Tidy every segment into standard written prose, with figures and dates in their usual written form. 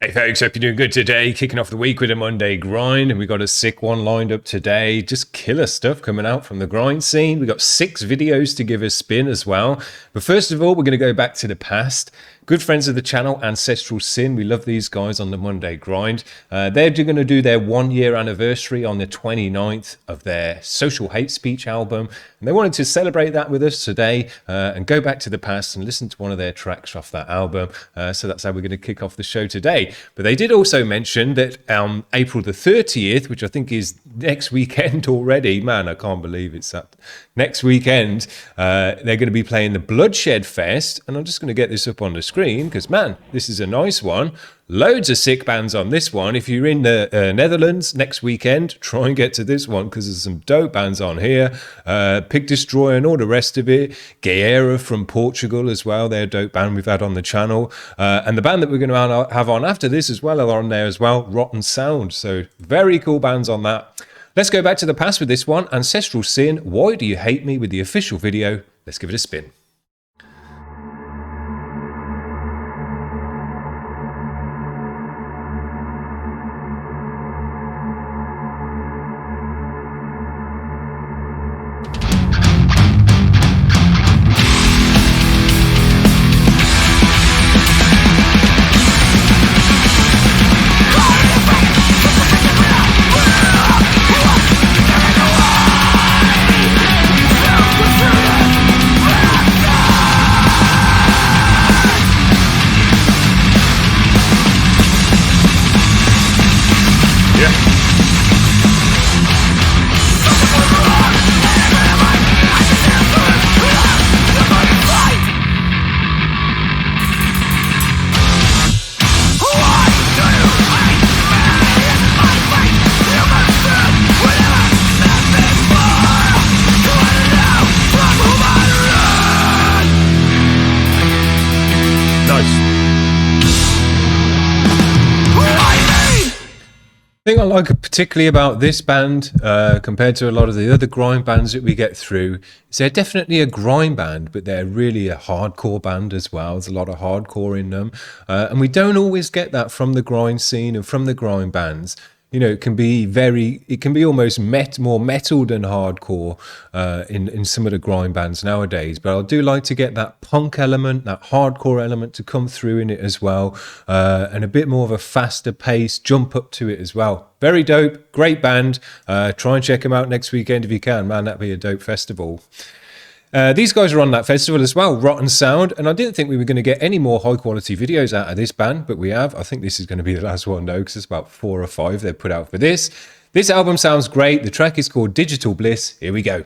Hey folks, hope you're doing good today. Kicking off the week with a Monday grind, and we got a sick one lined up today. Just killer stuff coming out from the grind scene. We got 6 videos to give a spin as well. But first of all, we're going to go back to the past. Good friends of the channel, Ancestral Sin. We love these guys on the Monday grind. They're going to do their 1-year anniversary on the 29th of their Social Hate Speech album. And they wanted to celebrate that with us today and go back to the past and listen to one of their tracks off that album. So that's how we're going to kick off the show today. But they did also mention that April the 30th, which I think is next weekend already. Man, I can't believe it's that. Next weekend, they're going to be playing the Bloodshed Fest. And I'm just going to get this up on the screen because, man, this is a nice one. Loads of sick bands on this one. If you're in the Netherlands next weekend, try and get to this one because there's some dope bands on here. Pig Destroyer and all the rest of it. Guerra from Portugal as well. They're a dope band we've had on the channel. And the band that we're going to have on after this as well are on there as well. Rotten Sound. So very cool bands on that. Let's go back to the past with this one. Ancestral Sin, Why Do You Hate Me, with the official video. Let's give it a spin. The thing I like particularly about this band compared to a lot of the other grind bands that we get through is they're definitely a grind band, but they're really a hardcore band as well. There's a lot of hardcore in them. And we don't always get that from the grind scene and from the grind bands. You know, it can be almost more metal than hardcore in some of the grind bands nowadays. But I do like to get that punk element, that hardcore element to come through in it as well. And a bit more of a faster pace, jump up to it as well. Very dope, great band. Try and check them out next weekend if you can. Man, that'd be a dope festival. These guys are on that festival as well, Rotten Sound, and I didn't think we were going to get any more high-quality videos out of this band, but we have. I think this is going to be the last one, though, because it's about 4 or 5 they've put out for this. This album sounds great. The track is called Digital Bliss. Here we go.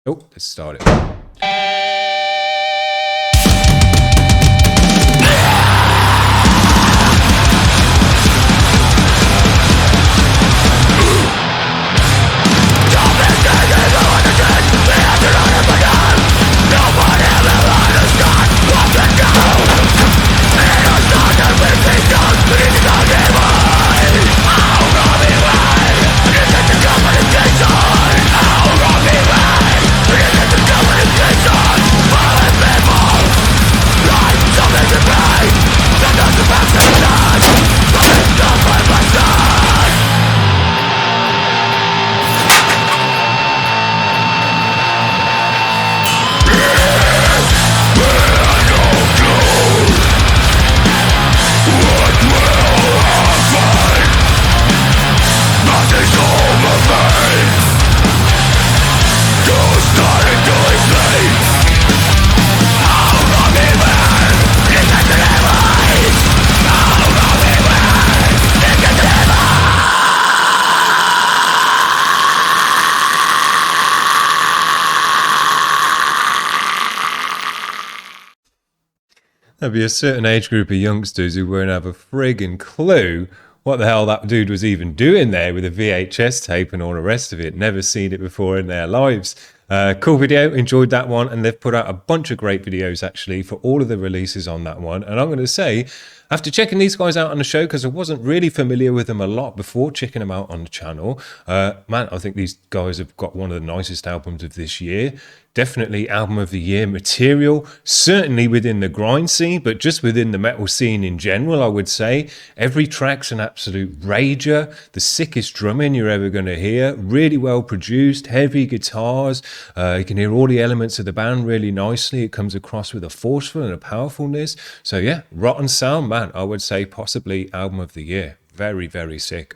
Oh, let's start it. There'll be a certain age group of youngsters who won't have a friggin' clue what the hell that dude was even doing there with a VHS tape and all the rest of it. Never seen it before in their lives. Cool video, enjoyed that one, and they've put out a bunch of great videos actually for all of the releases on that one. And I'm going to say, After checking these guys out on the show, because I wasn't really familiar with them a lot before checking them out on the channel, man, I think these guys have got one of the nicest albums of this year. Definitely album of the year material, certainly within the grind scene, but just within the metal scene in general, I would say. Every track's an absolute rager, the sickest drumming you're ever going to hear, really well produced, heavy guitars, you can hear all the elements of the band really nicely. It comes across with a forceful and a powerfulness. So yeah, rotten sound, man, I would say possibly album of the year. Very, very sick.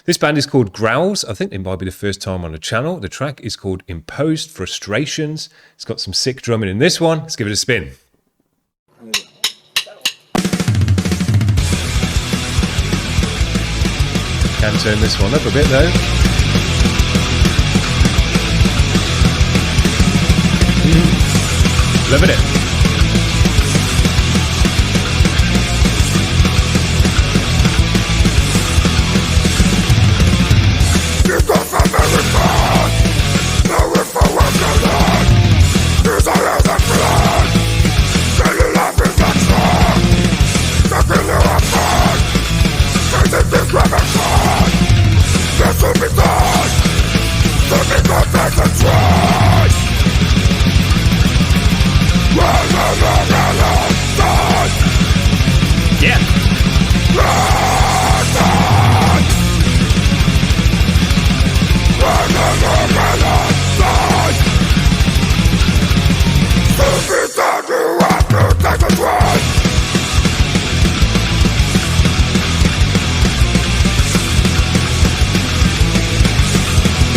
This band is called GROWLS. I think it might be the first time on the channel. The track is called Imposed Frustrations. It's got some sick drumming in this one. Let's give it a spin. Can turn this one up a bit though. Loving it.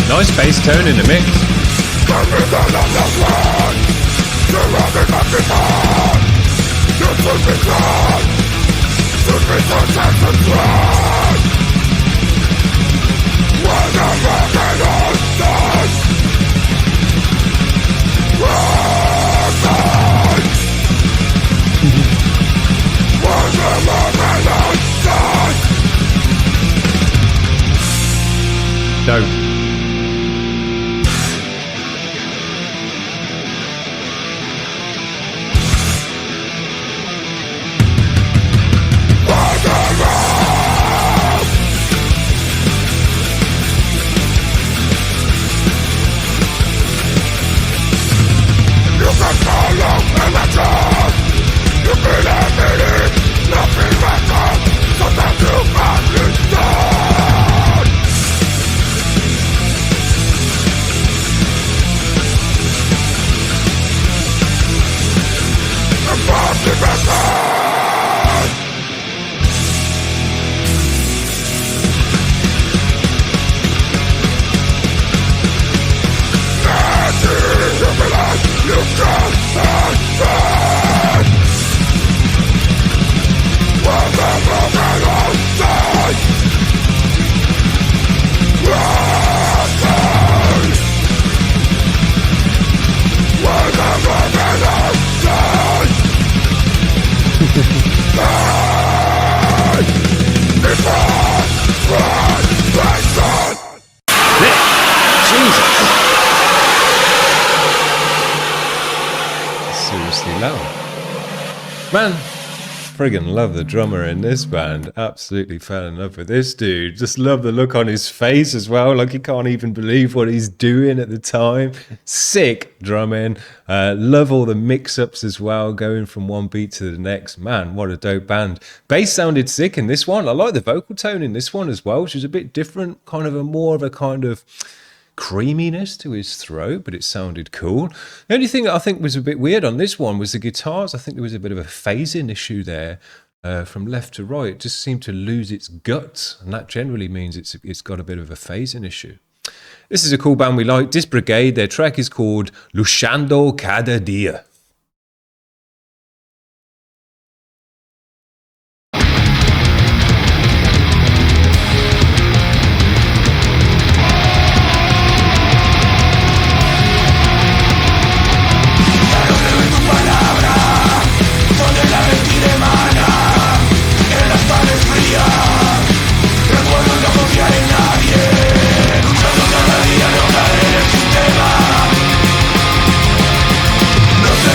Nice bass tone in the mix. Dope. Seriously loud. Man, friggin' love the drummer in this band. Absolutely fell in love with this dude. Just love the look on his face as well. Like he can't even believe what he's doing at the time. Sick drumming. Love all the mix-ups as well, going from one beat to the next. Man, what a dope band. Bass sounded sick in this one. I like the vocal tone in this one as well, which is a bit different. Kind of a more of a kind of creaminess to his throat, but it sounded cool. The only thing that I think was a bit weird on this one was the guitars. I think there was a bit of a phasing issue there from left to right. It just seemed to lose its guts, and that generally means it's got a bit of a phasing issue. This is a cool band we like, DISBRIGADE. Their track is called Luchando, Cada. No sé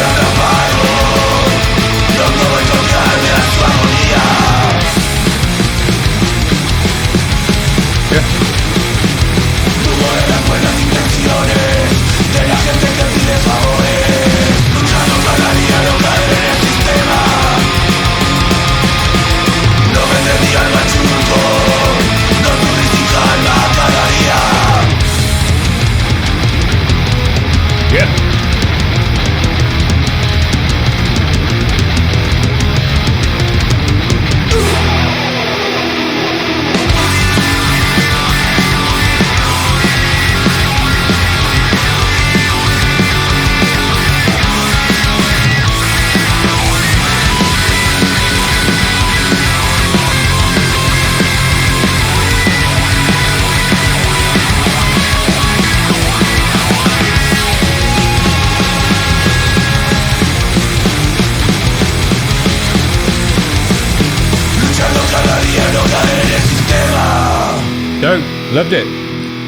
Loved it.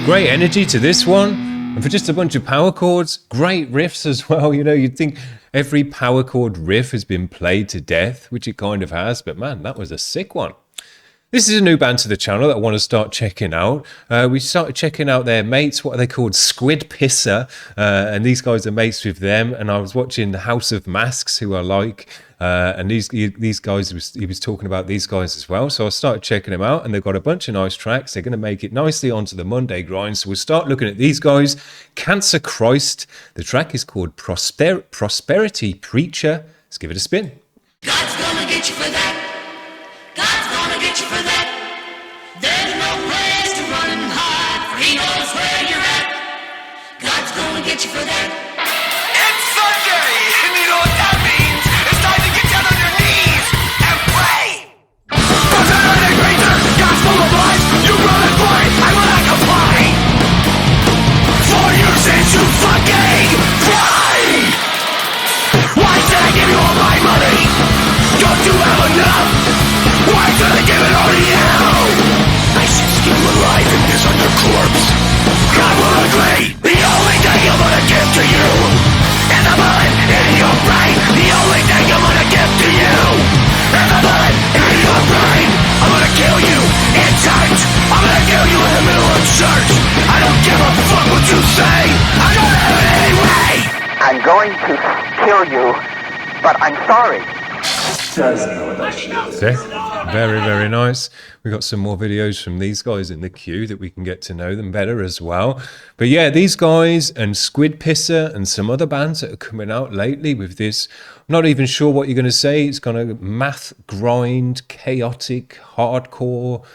Great energy to this one. And for just a bunch of power chords, great riffs as well. You know, you'd think every power chord riff has been played to death, which it kind of has, but man, that was a sick one. This is a new band to the channel that I want to start checking out. We started checking out their mates. What are they called? Squid Pisser. And these guys are mates with them. And I was watching the House of Masks, who I like. And these guys, he was talking about these guys as well. So I started checking them out. And they've got a bunch of nice tracks. They're going to make it nicely onto the Monday grind. So we'll start looking at these guys. Cancer Christ. The track is called Prosperity Preacher. Let's give it a spin. God's gonna get you for that. God's gonna get you for that. There's no place to run and hide, for he knows where you're at. God's gonna get you for that. It's Sunday, and you know what that means. It's time to get down on your knees and pray. Prosperity preacher, God's full of lies. You run and fight, I will not comply. For your sins you fucking cry. Why did I give you all my money? Don't you have enough? Why did I give it all to you? I should skin you alive and piss on your corpse. God will agree. The only thing I'm gonna give to you is the bullet in your brain. The only thing I'm gonna give to you is the bullet in your brain. I'm gonna kill you in church. I'm gonna kill you in the middle of church. I don't give a fuck what you say. I'm gonna do it anyway. I'm going to kill you, but I'm sorry. Sick. Very, very nice. We've got some more videos from these guys in the queue that we can get to know them better as well. But yeah, these guys and Squid Pisser and some other bands that are coming out lately with this. I'm not even sure what you're going to say. It's kind of math grind, chaotic, hardcore,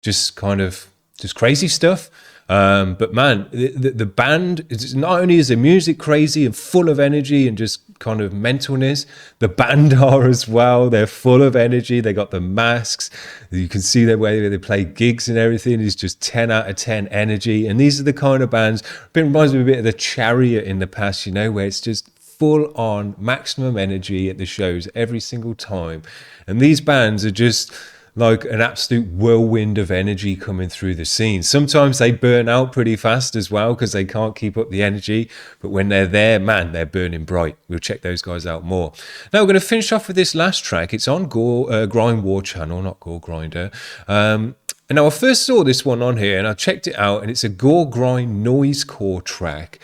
just crazy stuff. But man, the band, is not only is the music crazy and full of energy and just kind of mentalness, the band are as well. They're full of energy. They got the masks. You can see the way they play gigs and everything is just 10 out of 10 energy. And these are the kind of bands, it reminds me a bit of the Chariot in the past, you know, where it's just full on maximum energy at the shows every single time. And these bands are just like an absolute whirlwind of energy coming through the scene. Sometimes they burn out pretty fast as well because they can't keep up the energy. But when they're there, man, they're burning bright. We'll check those guys out more. Now we're going to finish off with this last track. It's on Grind War channel, not Gore Grinder. And now I first saw this one on here and I checked it out and it's a Gore Grind noisecore track.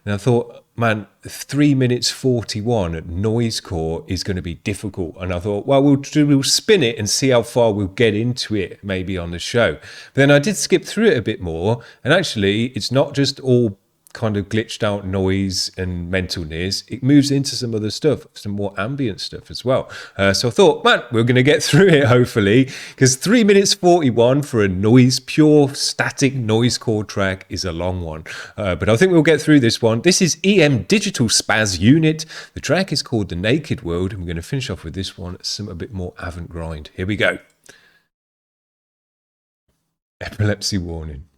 And I thought, man, 3 minutes 41 at noisecore is going to be difficult. And I thought, well, we'll spin it and see how far we'll get into it maybe on the show. But then I did skip through it a bit more. And actually, it's not just all kind of glitched out noise and mentalness. It moves into some other stuff, some more ambient stuff as well. So I thought, man, we're going to get through it hopefully, because 3 minutes 41 for a pure static noisecore track is a long one. But I think we'll get through this one. This is EM Digital Spazz Unit. The track is called The Naked World, and we're going to finish off with this one, some a bit more avant grind. Here we go. Epilepsy warning.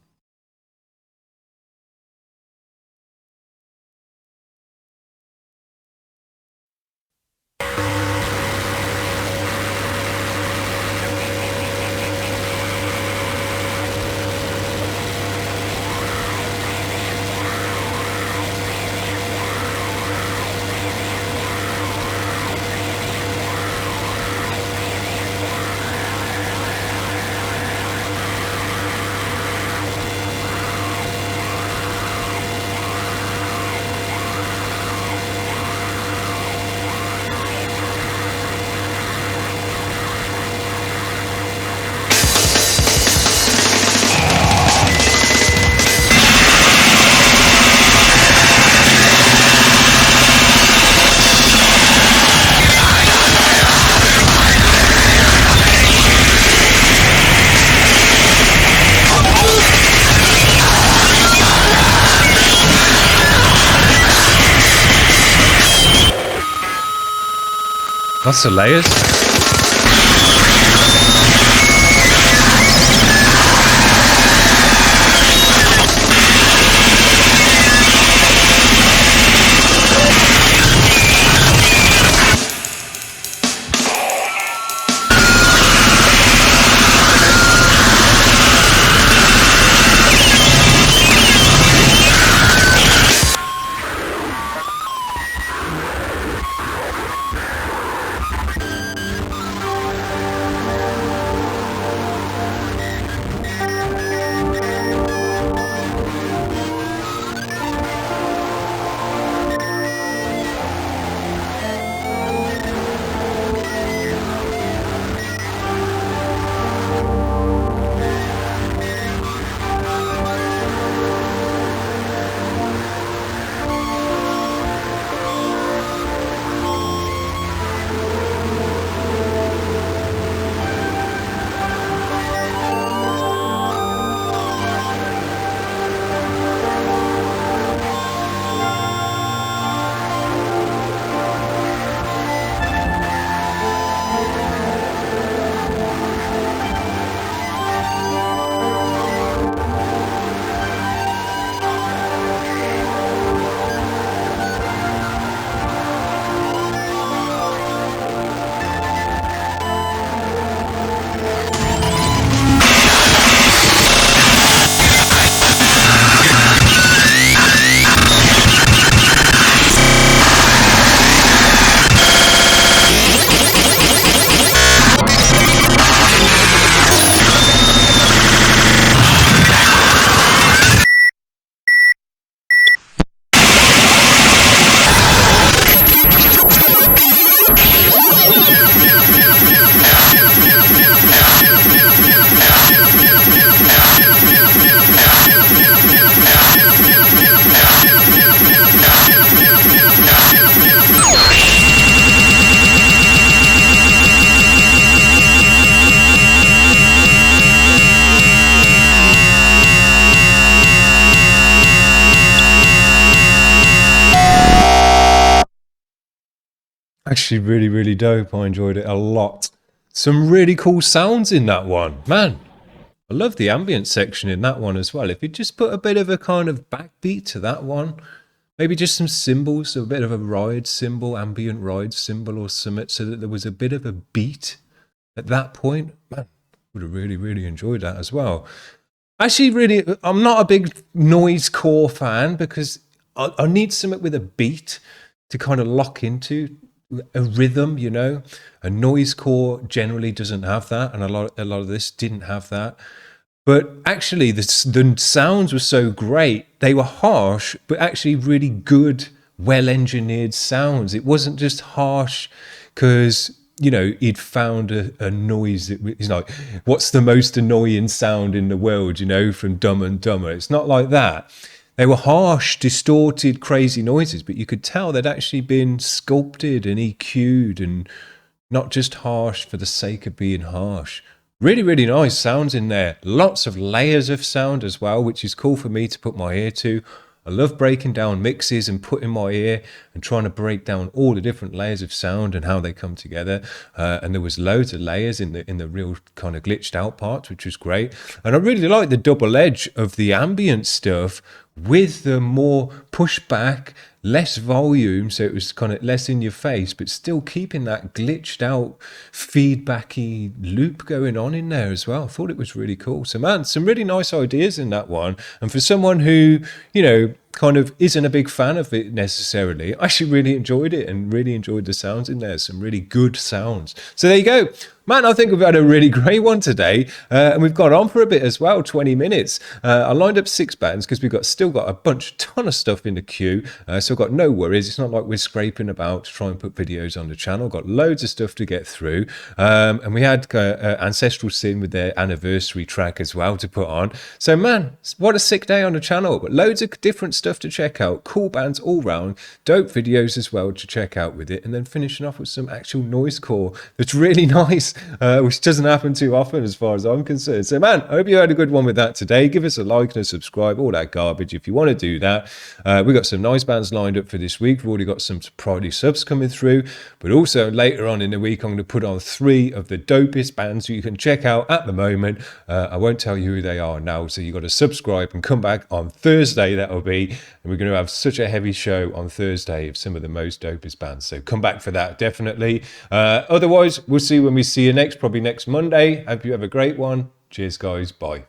Lots of layers. Actually, really, really dope. I enjoyed it a lot. Some really cool sounds in that one. Man, I love the ambient section in that one as well. If you just put a bit of a kind of backbeat to that one, maybe just some cymbals, so a bit of a ride cymbal, ambient ride cymbal or something, so that there was a bit of a beat at that point. Man, would have really, really enjoyed that as well. Actually, really, I'm not a big noise core fan because I need something with a beat to kind of lock into a rhythm, you know. A noise core generally doesn't have that, and a lot of this didn't have that. But actually, the sounds were so great. They were harsh, but actually really good, well-engineered sounds. It wasn't just harsh because, you know, he'd found a noise that was like, what's the most annoying sound in the world, you know, from Dumb and Dumber. It's not like that. They were harsh, distorted, crazy noises, but you could tell they'd actually been sculpted and EQ'd and not just harsh for the sake of being harsh. Really, really nice sounds in there. Lots of layers of sound as well, which is cool for me to put my ear to. I love breaking down mixes and putting my ear and trying to break down all the different layers of sound and how they come together. And there was loads of layers in the real kind of glitched out parts, which was great. And I really like the double edge of the ambient stuff with the more pushback, less volume, so it was kind of less in your face, but still keeping that glitched out, feedbacky loop going on in there as well. I thought it was really cool. So man, some really nice ideas in that one. And for someone who, you know, kind of isn't a big fan of it necessarily, I actually really enjoyed it and really enjoyed the sounds in there. Some really good sounds. So there you go. Man, I think we've had a really great one today, and we've got on for a bit as well, 20 minutes. I lined up 6 bands because we've still got a ton of stuff in the queue, so I've got no worries. It's not like we're scraping about to try and put videos on the channel. Got loads of stuff to get through, and we had Ancestral Sin with their anniversary track as well to put on. So man, what a sick day on the channel, but loads of different stuff to check out, cool bands all round, dope videos as well to check out with it, and then finishing off with some actual noise core that's really nice. Which doesn't happen too often as far as I'm concerned. So man, I hope you had a good one with that today. Give us a like and a subscribe, all that garbage if you want to do that. We've got some nice bands lined up for this week. We've already got some priority subs coming through, but also later on in the week I'm going to put on 3 of the dopest bands you can check out at the moment. I won't tell you who they are now, so you've got to subscribe and come back on Thursday, that'll be, and we're going to have such a heavy show on Thursday of some of the most dopest bands, so come back for that definitely. Otherwise, we'll see when we see you next, probably next Monday. Hope you have a great one. Cheers guys, bye.